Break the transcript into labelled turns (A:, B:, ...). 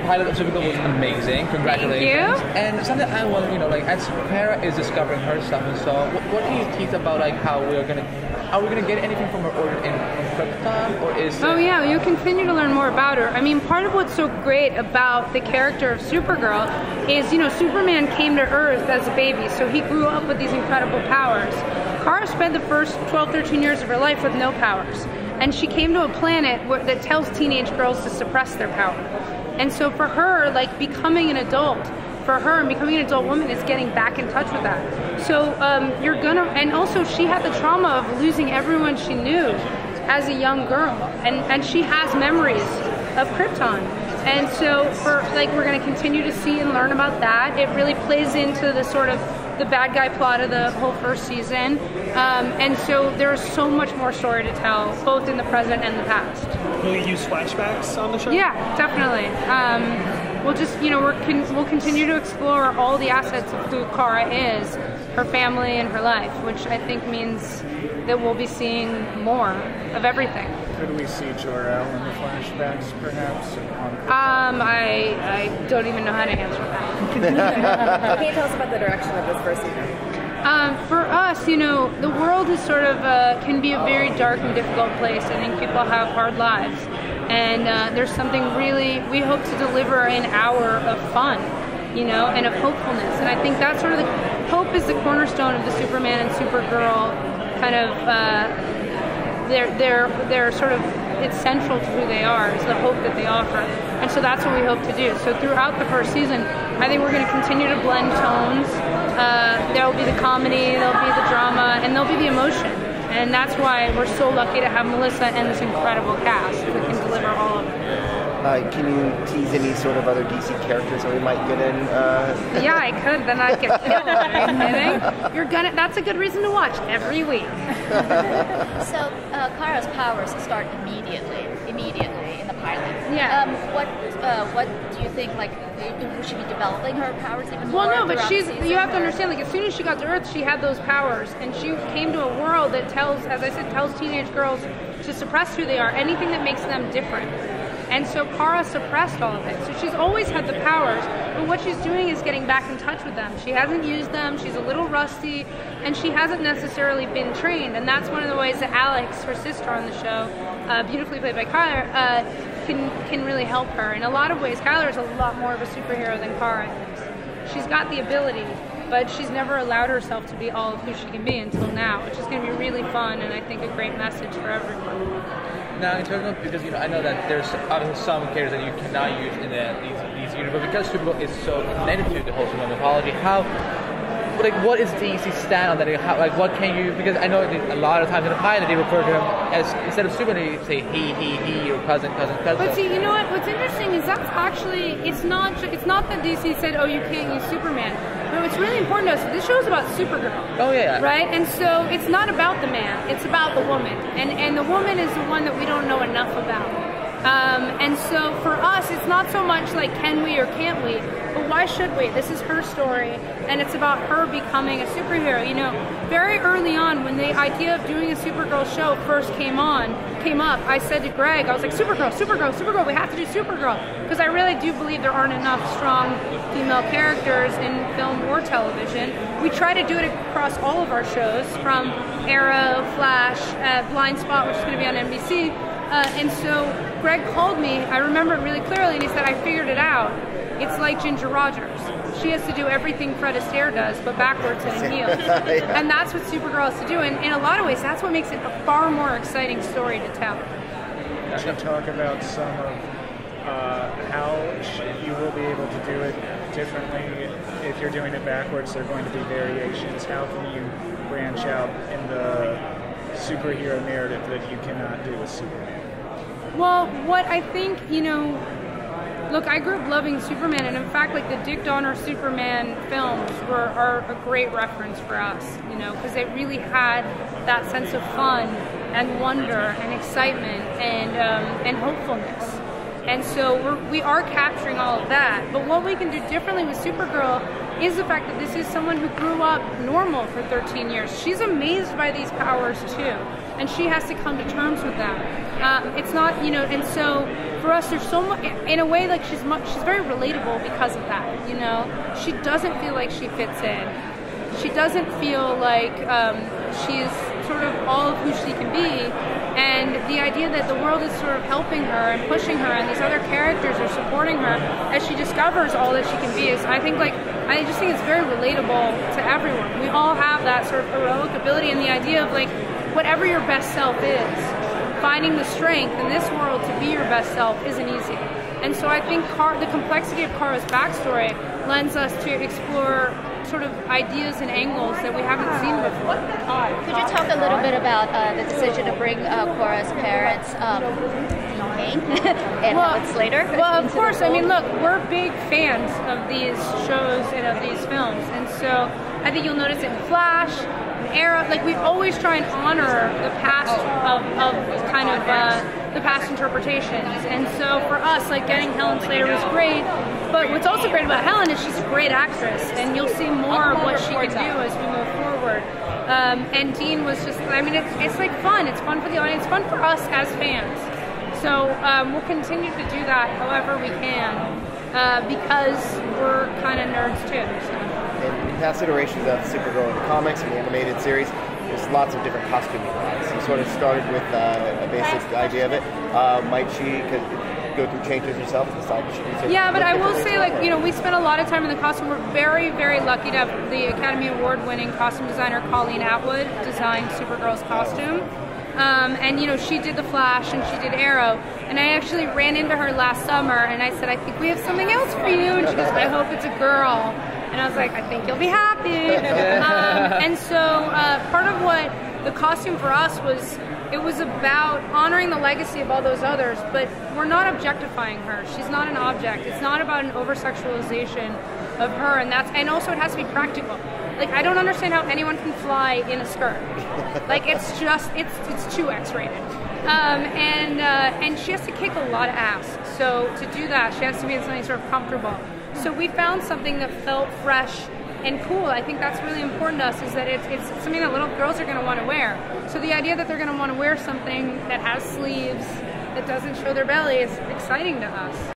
A: pilot of Supergirl was amazing. Congratulations.
B: Thank you.
A: And something I want, as Sarah is discovering her stuff and so, what can you teach about how are we gonna get anything from her origin from Krypton, or is?
B: Oh yeah, you continue to learn more about her. I mean, part of what's so great about the character of Supergirl is, Superman came to Earth as a baby, so he grew up with these incredible powers. Kara spent the first 12, 13 years of her life with no powers. And she came to a planet that tells teenage girls to suppress their power. And so for her, becoming an adult, and becoming an adult woman is getting back in touch with that. So and also she had the trauma of losing everyone she knew as a young girl. And she has memories of Krypton. And so we're gonna continue to see and learn about that. It really plays into the sort of the bad guy plot of the whole first season. And so there's so much more story to tell, both in the present and the past.
C: Will you use flashbacks on the show?
B: Yeah, definitely. We'll just, we'll continue to explore all the assets of who Kara is, her family and her life, which I think means that we'll be seeing more of everything.
D: Could we see Jor-El in the flashbacks, perhaps?
B: I don't even know how to answer that.
E: Can you tell us about the direction of this first season?
B: For us, the world is sort of can be a very dark and difficult place. I think people have hard lives, and there's something we hope to deliver an hour of fun, and of hopefulness. And I think that's sort of hope is the cornerstone of the Superman and Supergirl kind of. They're sort of, it's central to who they are, is the hope that they offer. And so that's what we hope to do. So throughout the first season, I think we're going to continue to blend tones. There'll be the comedy, there'll be the drama, and there'll be the emotion. And that's why we're so lucky to have Melissa and this incredible cast that can deliver all of it.
F: Can you tease any sort of other DC characters that we might get in?
B: Yeah, I could. Then I'd get killed. Are you kidding? That's a good reason to watch every week.
G: So Kara's powers start immediately in the pilot.
B: Yeah.
G: What do you think? We should be developing her powers even more?
B: Well, no, but you have to understand. As soon as she got to Earth, she had those powers, and she came to a world that tells teenage girls to suppress who they are, anything that makes them different. And so Kara suppressed all of it. So she's always had the powers, but what she's doing is getting back in touch with them. She hasn't used them, she's a little rusty, and she hasn't necessarily been trained. And that's one of the ways that Alex, her sister on the show, beautifully played by Kyler, can really help her. In a lot of ways, Kyler is a lot more of a superhero than Kara is. She's got the ability, but she's never allowed herself to be all of who she can be until now, which is going to be really fun and I think a great message for everyone.
A: Now, in terms of, because I know that there's obviously some characters that you cannot use in these units, but because Supergirl is so connected to the whole Superman mythology, what is DC stand on that? What can you? Because I know a lot of times in the pilot they refer to him as, instead of Superman, they say he, or cousin.
B: But see, you know what? What's interesting is that's actually it's not that DC said, oh, you can't use Superman. But what's really important to us, this show is about Supergirl.
A: Oh yeah.
B: Right? And so it's not about the man, it's about the woman. And the woman is the one that we don't know enough about. And so for us, it's not so much can we or can't we, but why should we? This is her story, and it's about her becoming a superhero. Very early on, when the idea of doing a Supergirl show first came up, I said to Greg, I was like, Supergirl, we have to do Supergirl, because I really do believe there aren't enough strong female characters in film or television. We try to do it across all of our shows, from Arrow, Flash, Blind Spot, which is going to be on NBC. And so Greg called me, I remember it really clearly, and he said, I figured it out. It's like Ginger Rogers. She has to do everything Fred Astaire does, but backwards and in heels. And that's what Supergirl has to do. And in a lot of ways, that's what makes it a far more exciting story to tell.
D: Could you talk about some of how you will be able to do it differently? If you're doing it backwards, there are going to be variations. How can you branch out in the superhero narrative that you cannot do with Superman?
B: Well, what I think, look, I grew up loving Superman, and in fact, the Dick Donner Superman films are a great reference for us, because they really had that sense of fun and wonder and excitement and hopefulness. And so we are capturing all of that. But what we can do differently with Supergirl is the fact that this is someone who grew up normal for 13 years. She's amazed by these powers too, and she has to come to terms with them. It's not, you know, and so for us, there's so much, in a way, like she's very relatable because of that, you know. She doesn't feel like she fits in. She doesn't feel like she's sort of all of who she can be, and the idea that the world is sort of helping her and pushing her, and these other characters are supporting her as she discovers all that she can be, is, I just think it's very relatable to everyone. We all have that sort of heroic ability, and the idea of like, whatever your best self is, finding the strength in this world to be your best self isn't easy. And so I think the complexity of Kara's backstory lends us to explore sort of ideas and angles that we haven't seen before.
G: Could you talk a little bit about the decision to bring Cora's parents, Dean and Howard Slater?
B: Well, of course. I mean, look, we're big fans of these shows and of these films, and so I think you'll notice in Flash, Arrow, like we always try and honor the past of kind of the past interpretations. And so for us, like getting Helen Slater was great. But what's also great about Helen is she's a great actress, and you'll see more of what she can do as we move forward. And Dean was just, I mean, it's like fun. It's fun for the audience, fun for us as fans. So we'll continue to do that however we can, because we're kind of nerds too. So.
F: In past iterations of Supergirl in the comics and the animated series, there's lots of different costuming lines. You sort of started with a basic idea of it. Might she go through changes herself and decide she can?
B: Yeah, but I will say, like, you know, we spent a lot of time in the costume. We're very, very lucky to have the Academy Award-winning costume designer Colleen Atwood design Supergirl's costume. And, you know, she did the Flash and she did Arrow. And I actually ran into her last summer and I said, I think we have something else for you. And she goes, I hope it's a girl. And I was like, I think you'll be happy. And so part of what the costume for us was, it was about honoring the legacy of all those others, but we're not objectifying her. She's not an object. It's not about an over-sexualization of her, and also it has to be practical. Like, I don't understand how anyone can fly in a skirt. Like, it's just, it's too X-rated. And she has to kick a lot of ass. So to do that, she has to be in something sort of comfortable. So we found something that felt fresh and cool. I think that's really important to us, is that it's something that little girls are going to want to wear. So the idea that they're going to want to wear something that has sleeves, that doesn't show their belly, is exciting to us.